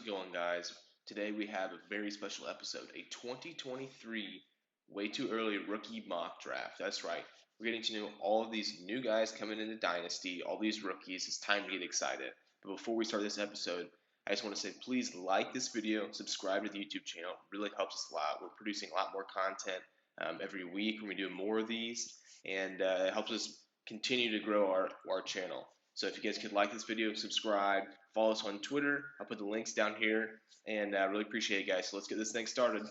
it going, guys? Today we have a very special episode, a 2023 way too early rookie mock draft. That's right. We're getting to know all of these new guys coming into Dynasty, all these rookies. It's time to get excited. But before we start this episode, I just want to say please like this video, subscribe to the YouTube channel. It really helps us a lot. We're producing a lot more content every week when we do more of these, and it helps us continue to grow our channel. So if you guys could like this video, subscribe, follow us on Twitter. I'll put the links down here, and I really appreciate it, guys. So let's get this thing started.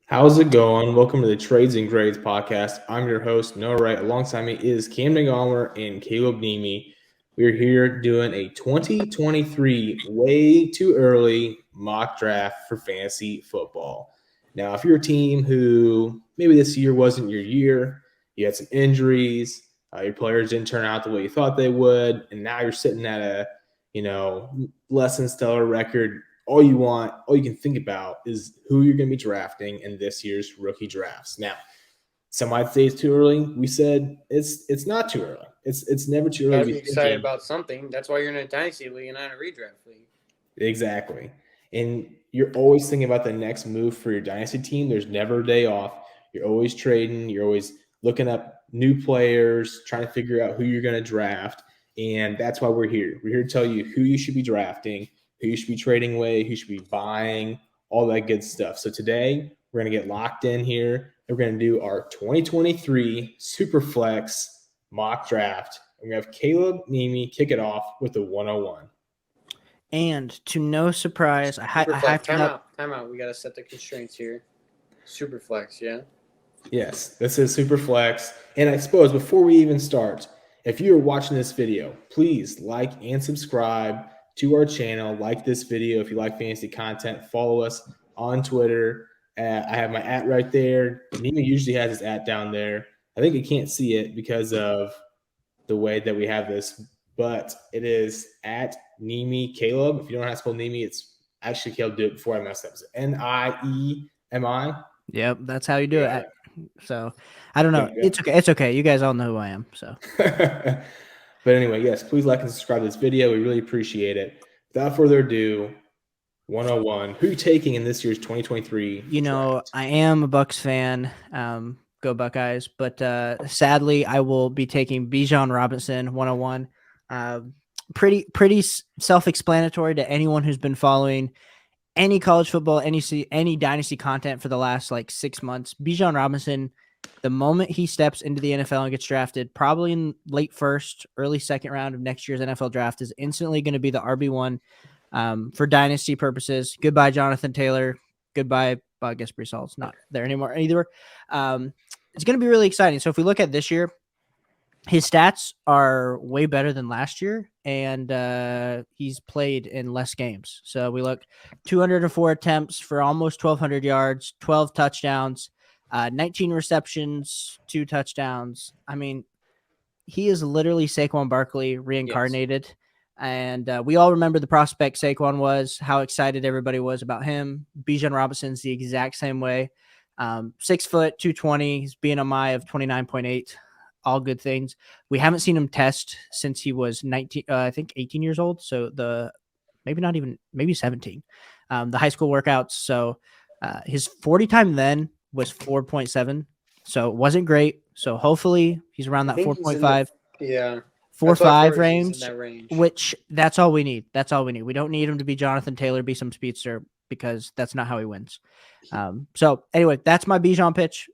How's it going? Welcome to the Trades and Grades podcast. I'm your host, Noah Wright. Alongside me is Camden Gongwer and Caleb Nemi. We're here doing a 2023 way too early mock draft for fantasy football. Now, if you're a team who maybe this year wasn't your year, you had some injuries, your players didn't turn out the way you thought they would, and now you're sitting at a less than stellar record, all you can think about is who you're going to be drafting in this year's rookie drafts. Now, some might say it's too early. We said it's not too early. It's never too early. You gotta be excited about something. That's why you're in a dynasty league and not a redraft league. Exactly. And you're always thinking about the next move for your dynasty team. There's never a day off. You're always trading. You're always looking up new players, trying to figure out who you're going to draft. And that's why we're here. We're here to tell you who you should be drafting, who you should be trading away, who you should be buying, all that good stuff. So today we're going to get locked in here. We're going to do our 2023 Superflex mock draft. We're going to have Caleb Nemi kick it off with the 101. And to no surprise, I have to time out. We got to set the constraints here. Superflex, yeah? Yes, this is Superflex. And I suppose before we even start, if you're watching this video, please like and subscribe to our channel. Like this video if you like fantasy content. Follow us on Twitter. I have my @ right there. Nima usually has his @ down there. I think you can't see it because of the way that we have this, but it is @Nemi Caleb. If you don't know how to spell Nemi, it's actually Caleb. Do it before I mess up. It's Niemi. Yep, that's how you do it. So I don't know. It's okay. It's okay. You guys all know who I am. So, but anyway, yes, please like and subscribe to this video. We really appreciate it. Without further ado, 101. Who are you taking in this year's 2023? Draft? I am a Bucks fan. Go Buckeyes. But sadly, I will be taking Bijan Robinson 101. Pretty self-explanatory to anyone who's been following any college football, any dynasty content for the last 6 months. Bijan Robinson, the moment he steps into the NFL and gets drafted, probably in late first, early second round of next year's NFL draft, is instantly going to be the RB1 for dynasty purposes. Goodbye, Jonathan Taylor. Goodbye, I guess Breece Hall's not there anymore either. It's going to be really exciting. So if we look at this year, his stats are way better than last year, and he's played in less games. So we look 204 attempts for almost 1,200 yards, 12 touchdowns, 19 receptions, 2 touchdowns. I mean, he is literally Saquon Barkley reincarnated. Yes. And we all remember the prospect Saquon was, how excited everybody was about him. Bijan Robinson's the exact same way. 6 foot, 220. He's BMI of 29.8. All good things. We haven't seen him test since he was 18 years old. So maybe 17. The high school workouts. So his 40 time then was 4.7. So it wasn't great. So hopefully he's around that 4.5. 4.5 range, which that's all we need. That's all we need. We don't need him to be Jonathan Taylor, be some speedster, because that's not how he wins. So anyway, that's my Bijan pitch.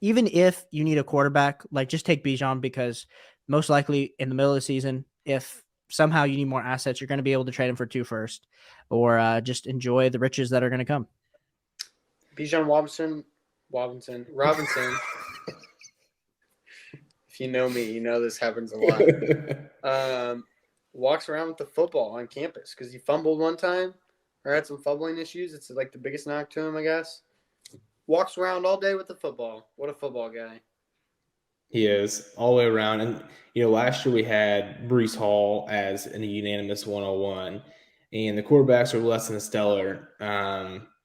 Even if you need a quarterback, just take Bijan, because most likely in the middle of the season, if somehow you need more assets, you're going to be able to trade him for 2 first, or just enjoy the riches that are going to come. Bijan Robinson. If you know me, you know this happens a lot. Walks around with the football on campus because he fumbled one time or had some fumbling issues. It's the biggest knock to him, I guess. Walks around all day with the football. What a football guy. He is all the way around. And, last year we had Breece Hall as a unanimous 101. and the quarterbacks are less than stellar.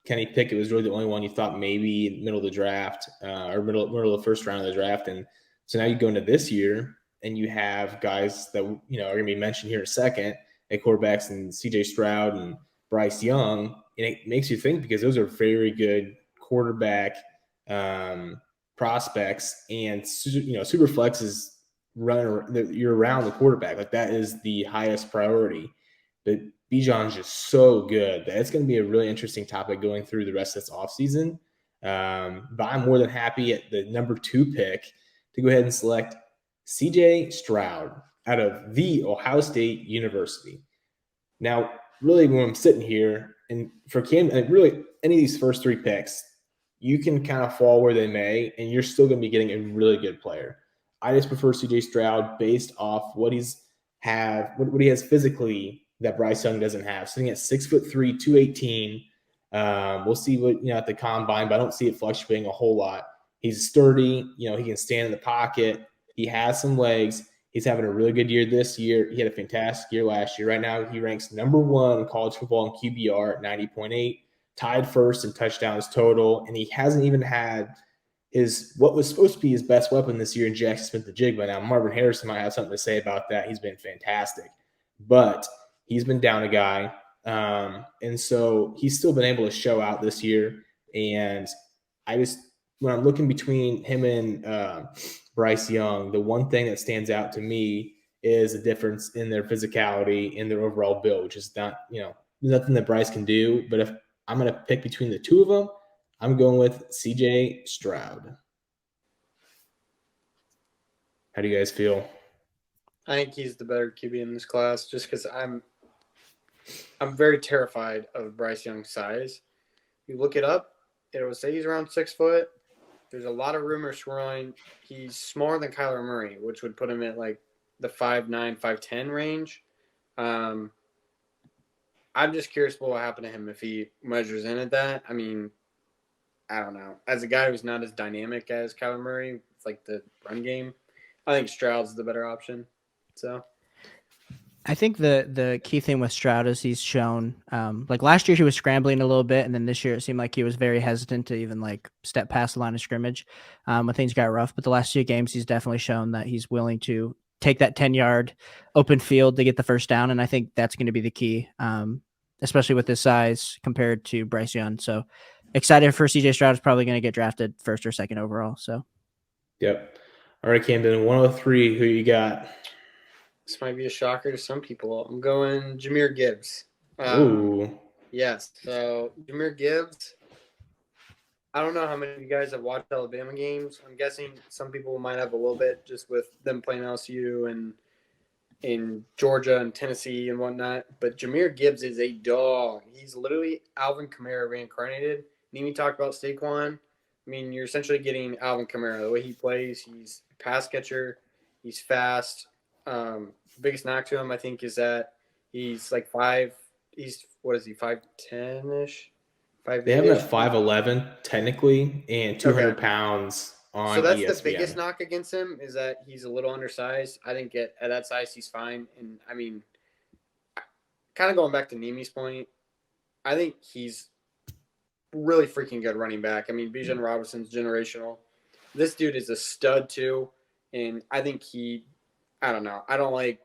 Kenny Pickett was really the only one you thought maybe in the middle of the draft or middle of the first round of the draft. And so now you go into this year and you have guys that, are going to be mentioned here in a second at quarterbacks and CJ Stroud and Bryce Young. And it makes you think because those are very good quarterback prospects, and super flex is you're around the quarterback. Like that is the highest priority. But Bijan's just so good that it's going to be a really interesting topic going through the rest of this offseason. But I'm more than happy at the number 2 pick to go ahead and select CJ Stroud out of the Ohio State University. Now, really, when I'm sitting here, and for Cam, and really any of these first 3 picks, you can kind of fall where they may, and you're still going to be getting a really good player. I just prefer CJ Stroud based off what he has physically that Bryce Young doesn't have. Sitting at 6'3", 218. We'll see what at the combine, but I don't see it fluctuating a whole lot. He's sturdy. He can stand in the pocket. He has some legs. He's having a really good year this year. He had a fantastic year last year. Right now, he ranks number 1 in college football in QBR at 90.8, tied first in touchdowns total, and he hasn't even had what was supposed to be his best weapon this year in Jackson Smith-Njigba. Now, Marvin Harrison might have something to say about that. He's been fantastic. But he's been down a guy. And so he's still been able to show out this year. And when I'm looking between him and Bryce Young, the one thing that stands out to me is the difference in their physicality and their overall build, which is not, nothing that Bryce can do. But if I'm going to pick between the two of them, I'm going with CJ Stroud. How do you guys feel? I think he's the better QB in this class just because I'm very terrified of Bryce Young's size. You look it up, it will say he's around 6 foot. There's a lot of rumors swirling. He's smaller than Kyler Murray, which would put him at like the 5'9", 5'10" range. I'm just curious what will happen to him if he measures in at that. I mean, I don't know. As a guy who's not as dynamic as Kyler Murray, it's like the run game, I think Stroud's the better option. So I think the key thing with Stroud is he's shown, like last year he was scrambling a little bit, and then this year it seemed like he was very hesitant to even like step past the line of scrimmage when things got rough. But the last 2 games, he's definitely shown that he's willing to take that 10-yard open field to get the first down, and I think that's going to be the key, especially with his size compared to Bryce Young. So excited for CJ Stroud is probably going to get drafted 1st or 2nd overall. So, yep. All right, Camden, 103. Who you got? This might be a shocker to some people. I'm going Jahmyr Gibbs. Ooh. Yes. So Jahmyr Gibbs, I don't know how many of you guys have watched Alabama games. I'm guessing some people might have a little bit just with them playing LSU and in Georgia and Tennessee and whatnot. But Jahmyr Gibbs is a dog. He's literally Alvin Kamara reincarnated. Nimi talked about Saquon. I mean, you're essentially getting Alvin Kamara. The way he plays, he's a pass catcher. He's fast. Biggest knock to him, I think, is that he's like 5. He's, what is he, 5'10"-ish? They have him at 5'11", technically, and 200 pounds on So that's ESPN. the biggest knock against him is that he's a little undersized. I think at that size he's fine. And, I mean, kind of going back to Nimi's point, I think he's really freaking good running back. I mean, Bijan Robinson's generational. This dude is a stud, too. And I think I don't know. I don't like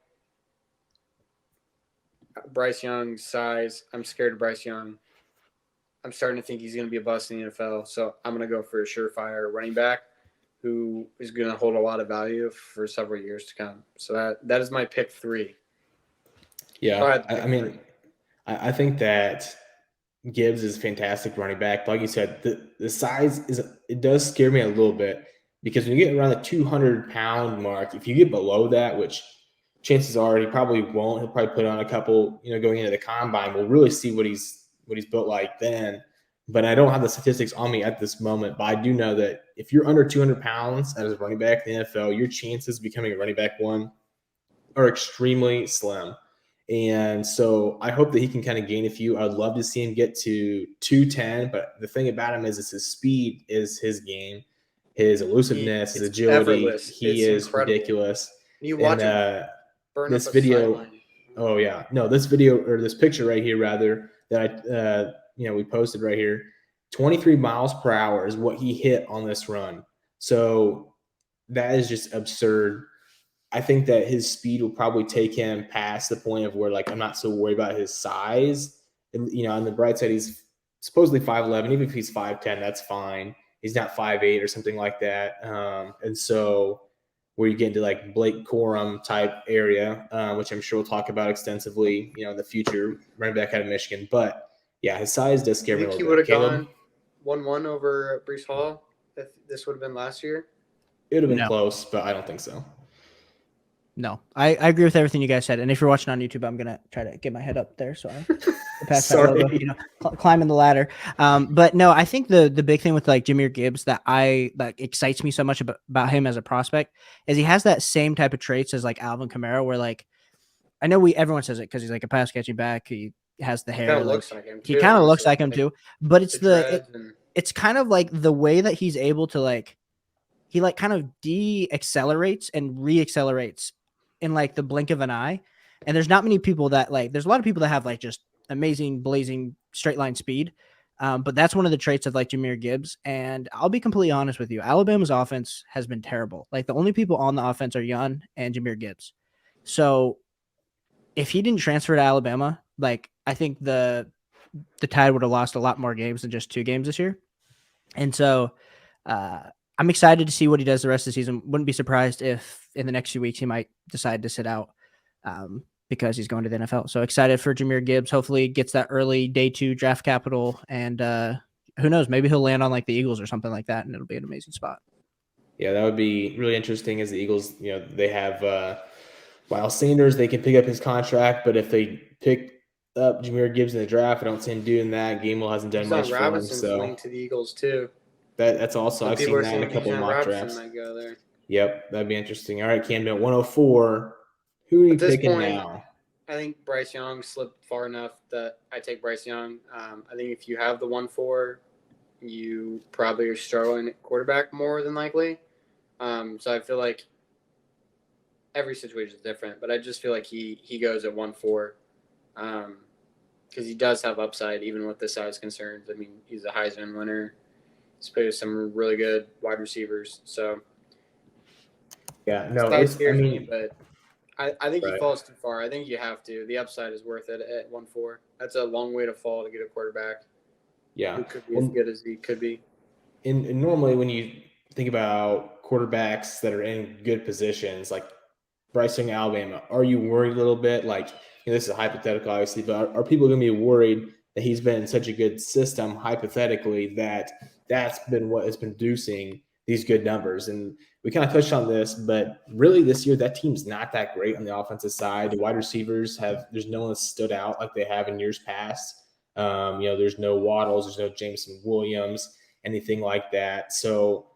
Bryce Young's size. I'm scared of Bryce Young. I'm starting to think he's going to be a bust in the NFL. So I'm going to go for a surefire running back who is going to hold a lot of value for several years to come. So that is my pick 3. Yeah, I think that Gibbs is a fantastic running back. Like you said, the size it does scare me a little bit because when you get around the 200-pound mark, if you get below that, which chances are he probably won't, he'll probably put on a couple, going into the combine. We'll really see what he's built like then. But I don't have the statistics on me at this moment. But I do know that if you're under 200 pounds as a running back in the NFL, your chances of becoming a running back 1 are extremely slim. And so I hope that he can kind of gain a few. I'd love to see him get to 210. But the thing about him is his speed is his game. His elusiveness, his agility, effortless. He is incredible. Ridiculous. You watch him burn this up a video. sideline Oh yeah, no, this video or this picture right here, rather that we posted right here, 23 miles per hour is what he hit on this run. So that is just absurd. I think that his speed will probably take him past the point of where like I'm not so worried about his size. And, on the bright side, he's supposedly 5'11". Even if he's 5'10", that's fine. He's not 5'8" or something like that. And so where you get into like Blake Corum type area, which I'm sure we'll talk about extensively, in the future, running back out of Michigan. But yeah, his size does scare me a think he little would bit. have gone 1-1 over Brees Hall if this would have been last year? It would have been No. close, but I don't think so. No, I agree with everything you guys said. And if you're watching on YouTube, I'm gonna try to get my head up there so I pass that Sorry. logo, climbing the ladder. But no, I think the big thing with like Jahmyr Gibbs that excites me so much about him as a prospect is he has that same type of traits as like Alvin Kamara, where like I know everyone says it because he's like a pass catching back. He has the hair. Kind of looks like him. He kind of looks like him too. But it's it's kind of like the way that he's able to like he like kind of de-accelerates and re-accelerates in like the blink of an eye. And there's not many people that like, there's a lot of people that have like just amazing blazing straight line speed. But that's one of the traits of like Jahmyr Gibbs. And I'll be completely honest with you. Alabama's offense has been terrible. Like the only people on the offense are Young and Jahmyr Gibbs. So if he didn't transfer to Alabama, like I think the Tide would have lost a lot more games than just 2 games this year. And so I'm excited to see what he does the rest of the season. Wouldn't be surprised if in the next few weeks he might decide to sit out because he's going to the NFL. So excited for Jahmyr Gibbs. Hopefully gets that early day 2 draft capital. And who knows, maybe he'll land on like the Eagles or something like that. And it'll be an amazing spot. Yeah, that would be really interesting as the Eagles, they have Miles Sanders, they can pick up his contract, but if they pick up Jahmyr Gibbs in the draft, I don't see him doing that. Gainwell hasn't done much for him. So linked to the Eagles too. That's also, I've seen that in a couple of mock drafts. Might go there. Yep, that'd be interesting. All right, Camden, 104. Who are you picking now? I think Bryce Young slipped far enough that I take Bryce Young. I think if you have the 1-4, you probably are struggling at quarterback more than likely. So I feel like every situation is different, but I just feel like he goes at 1-4 because he does have upside even with the size concerns. I mean, he's a Heisman winner. He's played with some really good wide receivers. So yeah, no, but I think he falls too far. I think you have to. The upside is worth it at 1-4. That's a long way to fall to get a quarterback. Yeah, who could be as good as he could be. And normally when you think about quarterbacks that are in good positions, like Bryce Young, Alabama, are you worried a little bit? Like, this is a hypothetical, obviously, but are people going to be worried that he's been in such a good system, hypothetically, that's been what has been producing these good numbers? And we kind of touched on this, but really this year, that team's not that great on the offensive side. The wide receivers there's no one that stood out like they have in years past. There's no Waddles, there's no Jameson Williams, anything like that. So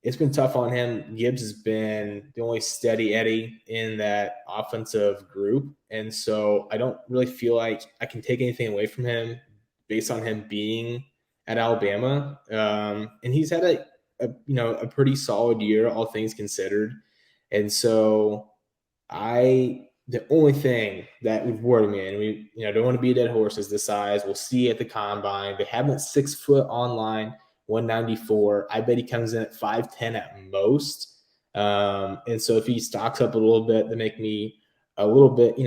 it's been tough on him. Gibbs has been the only steady Eddie in that offensive group. And so I don't really feel like I can take anything away from him based on him being at Alabama. And he's had a pretty solid year, all things considered. And so the only thing that would worry me, and we don't want to be a dead horse, is the size. We'll see at the combine. They have him at 6 foot online, 194. I bet he comes in at 5'10" at most. And so if he stocks up a little bit, that make me a little bit,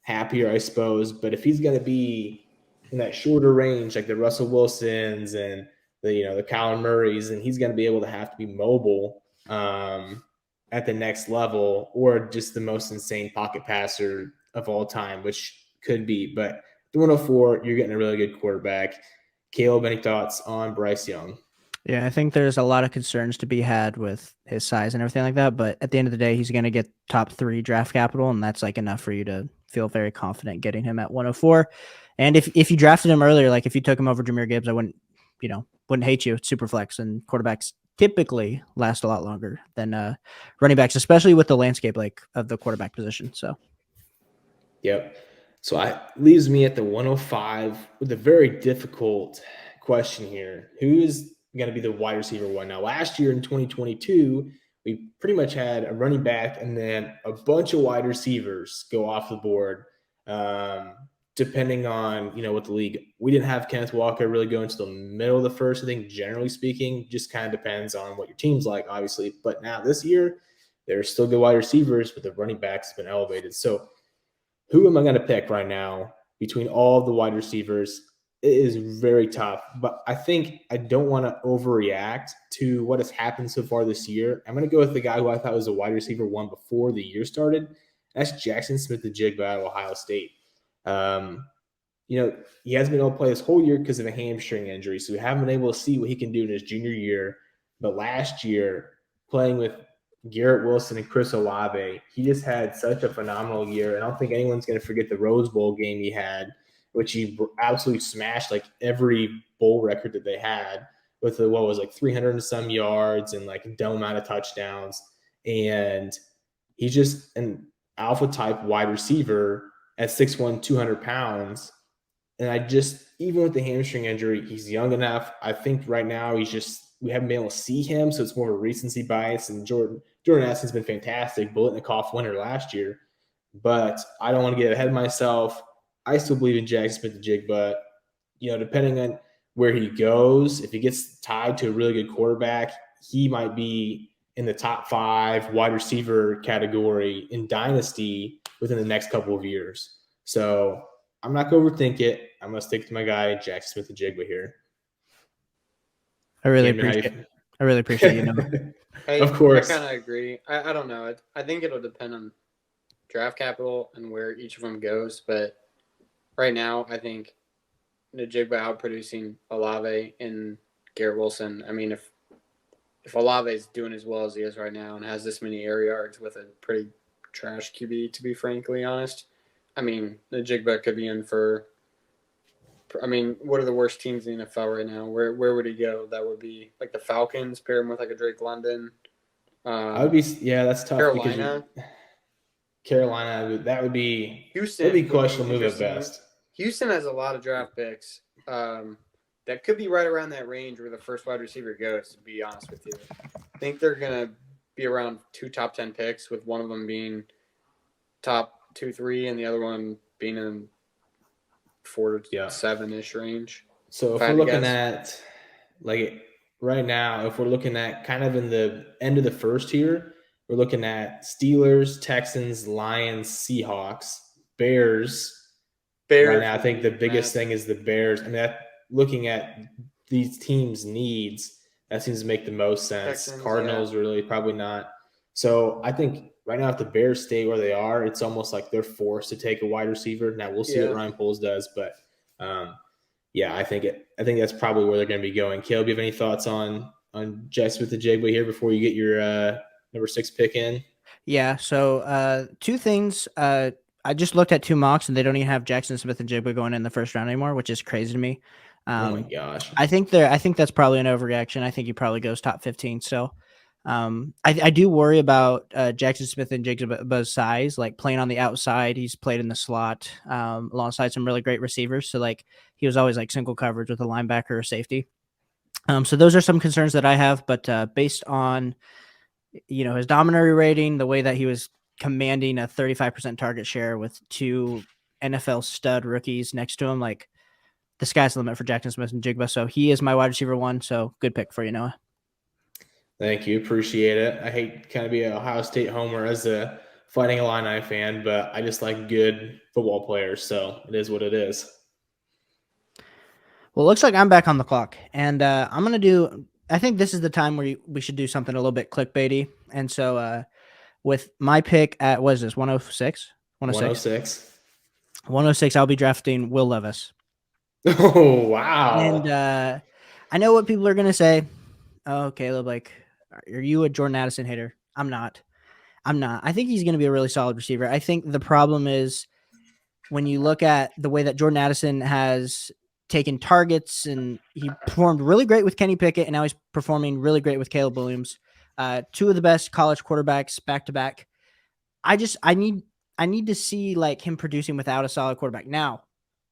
happier, I suppose. But if he's going to be in that shorter range, like the Russell Wilsons and the Kyler Murrays, and he's going to be able to have to be mobile at the next level, or just the most insane pocket passer of all time, which could be. But the 104, you're getting a really good quarterback. Caleb, any thoughts on Bryce Young? Yeah, I think there's a lot of concerns to be had with his size and everything like that. But at the end of the day, he's going to get top 3 draft capital, and that's like enough for you to feel very confident getting him at 104. And if you drafted him earlier, like if you took him over Jahmyr Gibbs, I wouldn't hate you. It's super flex, and quarterbacks typically last a lot longer than running backs, especially with the landscape like of the quarterback position. So, yep. So it leaves me at the 105 with a very difficult question here. Who is going to be the wide receiver one? Now, last year in 2022, we pretty much had a running back and then a bunch of wide receivers go off the board. Depending on, what the league, we didn't have Kenneth Walker really go into the middle of the first. I think generally speaking, just kind of depends on what your team's like, obviously. But now this year, there's still good wide receivers, but the running backs have been elevated. So who am I going to pick right now between all of the wide receivers? It is very tough, but I think I don't want to overreact to what has happened so far this year. I'm going to go with the guy who I thought was a wide receiver one before the year started. That's Jackson Smith-Njigba out of Ohio State. He hasn't been able to play this whole year because of a hamstring injury, so we haven't been able to see what he can do in his junior year. But last year, playing with Garrett Wilson and Chris Olave, he just had such a phenomenal year. I don't think anyone's going to forget the Rose Bowl game he had, which he absolutely smashed like every bowl record that they had with 300 and some yards and like a dumb amount of touchdowns. And he's just an alpha type wide receiver at 6'1", 200 pounds. And even with the hamstring injury, he's young enough. I think right now we haven't been able to see him, so it's more of a recency bias. And Jordan Addison's been fantastic, Biletnikoff winner last year. But I don't want to get ahead of myself. I still believe in Jackson Smith-Njigba, but depending on where he goes, if he gets tied to a really good quarterback, he might be in the top 5 wide receiver category in Dynasty within the next couple of years. So I'm not going to overthink it. I'm going to stick to my guy, Jackson Smith-Njigba here. I really appreciate you. Of course. I kind of agree. I don't know. I think it'll depend on draft capital and where each of them goes. But right now, I think Njigba outproducing Olave and Garrett Wilson. I mean, if Olave is doing as well as he is right now and has this many air yards with a pretty trash QB, to be frankly honest, I mean, Njigba could be in for. I mean, what are the worst teams in the NFL right now? Where would he go? That would be like the Falcons, pair him with like a Drake London. That's tough. Carolina, that would be Houston. That'd be questionable move at best. Houston has a lot of draft picks. That could be right around that range where the first wide receiver goes, to be honest with you. I think they're going to be around 2 top 10 picks, with one of them being top 2, 3, and the other one being in 4 to 7-ish range. So if we're looking at, like, right now, if we're looking at kind of in the end of the first tier, we're looking at Steelers, Texans, Lions, Seahawks, Bears. Right now, I think the biggest thing is the Bears. I mean, looking at these teams' needs, that seems to make the most sense. Texans, Cardinals, really, probably not. So I think right now, if the Bears stay where they are, it's almost like they're forced to take a wide receiver. Now we'll see what Ryan Poles does, but I think that's probably where they're going to be going. Caleb, do you have any thoughts on Jackson Smith-Njigba here before you get your number 6 pick in? Yeah. So 2 things. I just looked at 2 mocks and they don't even have Jackson Smith-Njigba going in the first round anymore, which is crazy to me. Oh my gosh. I think that's probably an overreaction. I think he probably goes top 15. So I do worry about Jackson Smith-Njigba's size, like playing on the outside. He's played in the slot alongside some really great receivers. So like he was always like single coverage with a linebacker or safety. So those are some concerns that I have, but based on, his dominatory rating, the way that he was commanding a 35% target share with 2 NFL stud rookies next to him, like the sky's the limit for Jackson Smith-Njigba. So he is my wide receiver 1. So good pick for you, Noah. Thank you. Appreciate it. I hate to kind of be an Ohio State homer as a Fighting Illini fan, but I just like good football players. So it is what it is. Well, it looks like I'm back on the clock, and I'm going to do – I think this is the time where we should do something a little bit clickbaity. And so with my pick at, what is this, 106? 106, I'll be drafting Will Levis. Oh, wow. And I know what people are going to say. Oh, Caleb, like, are you a Jordan Addison hater? I'm not. I think he's going to be a really solid receiver. I think the problem is when you look at the way that Jordan Addison has taken targets, and he performed really great with Kenny Pickett, and now he's performing really great with Caleb Williams. 2 of the best college quarterbacks back to back. I need to see like him producing without a solid quarterback. Now,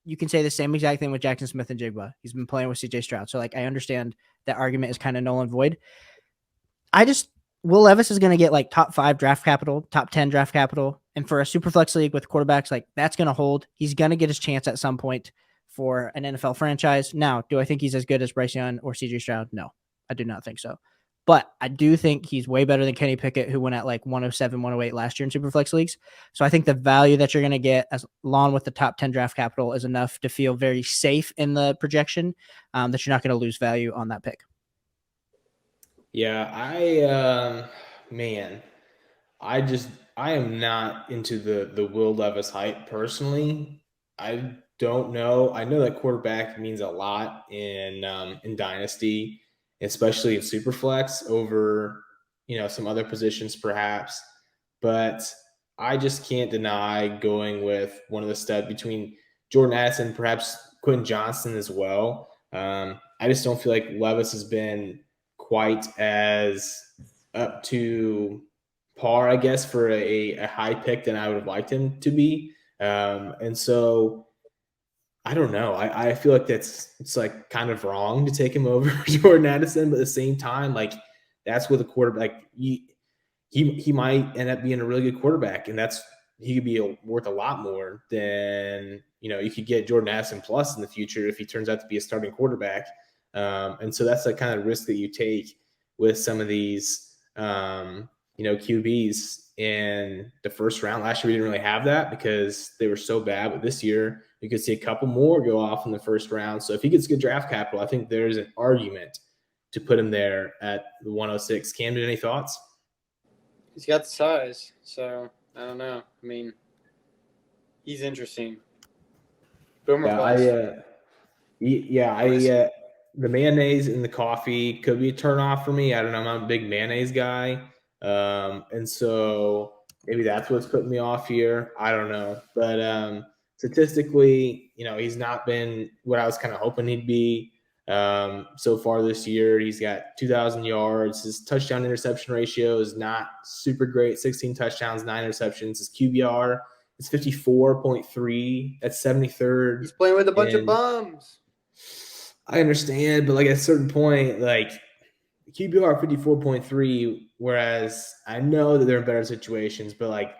you can say the same exact thing with Jackson Smith-Njigba. He's been playing with CJ Stroud. So like I understand that argument is kind of null and void. I Will Levis is going to get like top 5 draft capital, top 10 draft capital. And for a super flex league with quarterbacks, like that's going to hold. He's going to get his chance at some point for an NFL franchise. Now, do I think he's as good as Bryce Young or CJ Stroud? No, I do not think so. But I do think he's way better than Kenny Pickett, who went at like 107, 108 last year in super flex leagues. So I think the value that you're going to get as along with the top 10 draft capital is enough to feel very safe in the projection that you're not going to lose value on that pick. Yeah, I am not into the Will Levis hype personally. I don't know. I know that quarterback means a lot in Dynasty, especially in Superflex over some other positions perhaps. But I just can't deny going with one of the stud between Jordan Addison, perhaps Quentin Johnston as well. I just don't feel like Levis has been quite as up to par, I guess, for a high pick than I would have liked him to be. And so I don't know. I feel like it's like kind of wrong to take him over Jordan Addison, but at the same time, like that's with a quarterback. He might end up being a really good quarterback, and he could be worth a lot more than you could get Jordan Addison plus in the future if he turns out to be a starting quarterback. And so that's the kind of risk that you take with some of these QBs in the first round. Last year we didn't really have that because they were so bad, but this year you could see a couple more go off in the first round. So if he gets good draft capital, I think there's an argument to put him there at the 106. Camden, any thoughts? He's got the size, so I don't know. I mean, he's interesting. Boomer the mayonnaise in the coffee could be a turnoff for me. I don't know. I'm a big mayonnaise guy. And so maybe that's what's putting me off here. I don't know. But statistically, he's not been what I was kind of hoping he'd be so far this year. He's got 2,000 yards. His touchdown interception ratio is not super great. 16 touchdowns, 9 interceptions. His QBR is 54.3. That's 73rd. He's playing with a bunch of bums. I understand, but like at a certain point, like QBR 54.3, whereas I know that they're in better situations, but like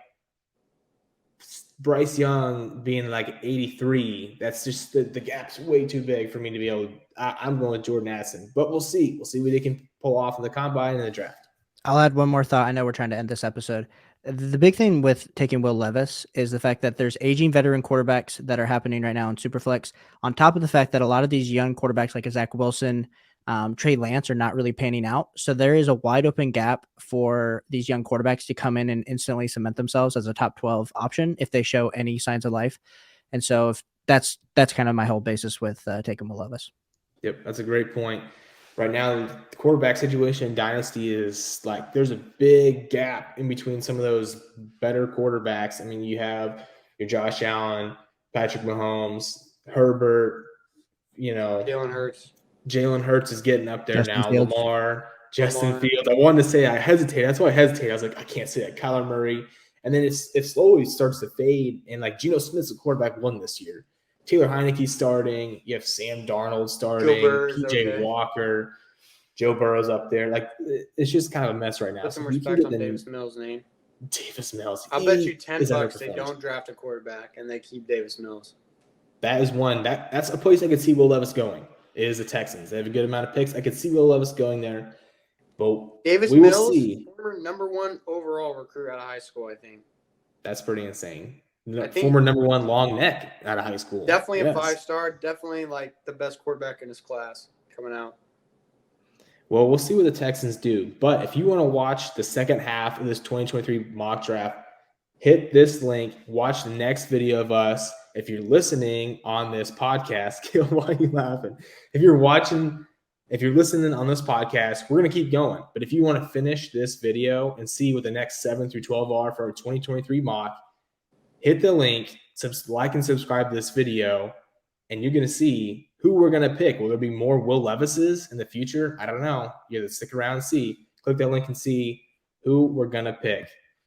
Bryce Young being like 83, that's just the gap's way too big for me to be able to. I'm going with Jordan Addison, but we'll see. We'll see what they can pull off in the combine and the draft. I'll add one more thought. I know we're trying to end this episode. The big thing with taking Will Levis is the fact that there's aging veteran quarterbacks that are happening right now in Superflex, on top of the fact that a lot of these young quarterbacks like Zach Wilson, Trey Lance are not really panning out. So there is a wide open gap for these young quarterbacks to come in and instantly cement themselves as a top 12 option if they show any signs of life. And so if that's kind of my whole basis with taking Will Levis. Yep, that's a great point. Right now, the quarterback situation in Dynasty is like there's a big gap in between some of those better quarterbacks. I mean, you have your Josh Allen, Patrick Mahomes, Herbert, Jalen Hurts is getting up there Justin now. Fields. Justin Fields. I wanted to say I hesitated. That's why I hesitated. I was like, I can't say that. Kyler Murray. And then it slowly starts to fade. And like Geno Smith's a quarterback one this year. Taylor Heineke's starting. You have Sam Darnold starting. PJ Walker. Joe Burrow's up there. Like, it's just kind of a mess right now. Put some respect on Davis Mills' name. Davis Mills. I'll bet you $10 they don't draft a quarterback and they keep Davis Mills. That is one. That's a place I could see Will Levis going. Is the Texans. They have a good amount of picks. I could see Will Levis going there. But Davis Mills, former number 1 overall recruit out of high school, I think. That's pretty insane. Former number 1 long neck out of high school. Definitely a 5-star. Definitely like the best quarterback in his class coming out. Well, we'll see what the Texans do. But if you want to watch the second half of this 2023 mock draft, hit this link. Watch the next video of us. If you're listening on this podcast, why are you laughing? If you're listening on this podcast, we're going to keep going. But if you want to finish this video and see what the next 7 through 12 are for our 2023 mock, hit the link, like and subscribe to this video, and you're going to see who we're going to pick. Will there be more Will Levises in the future? I don't know. You have to stick around and see. Click that link and see who we're going to pick.